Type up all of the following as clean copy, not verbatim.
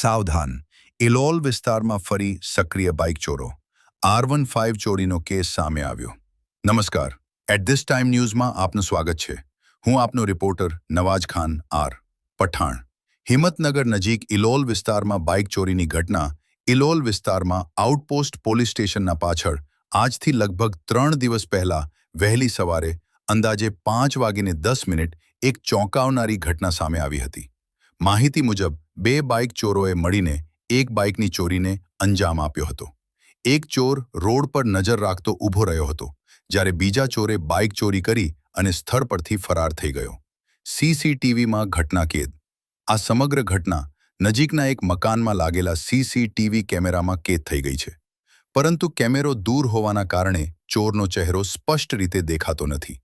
સાવધાન, ઇલોલ વિસ્તારમાં ફરી સક્રિય બાઇક ચોરો. R15 ચોરીનો કેસ સામે આવ્યો. નમસ્કાર, એટ ધીસ ટાઈમ ન્યૂઝમાં આપનું સ્વાગત છે. હું આપનો રિપોર્ટર નવાજ ખાન આર. પઠાણ. હિંમતનગર નજીક ઇલોલ વિસ્તારમાં બાઇક ચોરીની ઘટના. ઇલોલ વિસ્તારમાં આઉટપોસ્ટ પોલીસ સ્ટેશનના પાછળ આજથી લગભગ 3 દિવસ પહેલા વહેલી સવારે અંદાજે 5:10 એક ચોંકાવનારી ઘટના સામે આવી હતી. માહિતી મુજબ 2 બાઇક ચોરોએ મળીને એક બાઇકની ચોરીને અંજામ આપ્યો હતો. એક ચોર રોડ પર નજર રાખતો ઊભો રહ્યો હતો, જ્યારે બીજા ચોરે બાઇક ચોરી કરી અને સ્થળ પરથી ફરાર થઈ ગયો. સીસીટીવીમાં ઘટના કેદ. આ સમગ્ર ઘટના નજીકના એક મકાનમાં લાગેલા સીસીટીવી કેમેરામાં કેદ થઈ ગઈ છે. પરંતુ કેમેરો દૂર હોવાના કારણે ચોરનો ચહેરો સ્પષ્ટ રીતે દેખાતો નથી,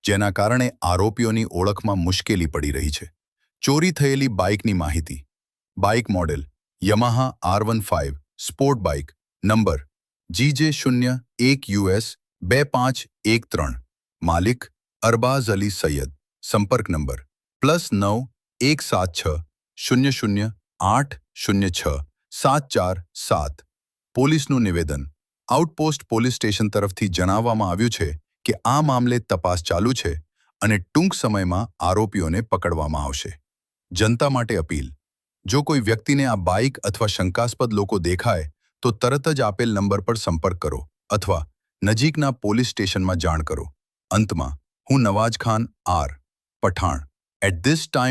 જેના કારણે આરોપીઓની ઓળખમાં મુશ્કેલી પડી રહી છે. ચોરી થયેલી બાઇકની માહિતી. Bike model Yamaha R15 sport bike, number GJ01US 2513, માલિક અરબાઝ અલી સૈયદ. સંપર્ક નંબર +9 176 00 806 747. પોલીસનું નિવેદન. આઉટપોસ્ટ પોલીસ સ્ટેશન તરફથી જણાવવામાં આવ્યું છે કે આ મામલે તપાસ ચાલુ છે અને ટૂંક સમયમાં આરોપીઓને પકડવામાં આવશે. જનતા માટે અપીલ. જો કોઈ વ્યક્તિને આ બાઇક અથવા શંકાસ્પદ લોકો દેખાય તો તરત જ આપેલ નંબર પર સંપર્ક કરો અથવા નજીકના પોલીસ સ્ટેશનમાં જાણ કરો. અંતમાં, હું Nawaz Khan R. Pathan. At this time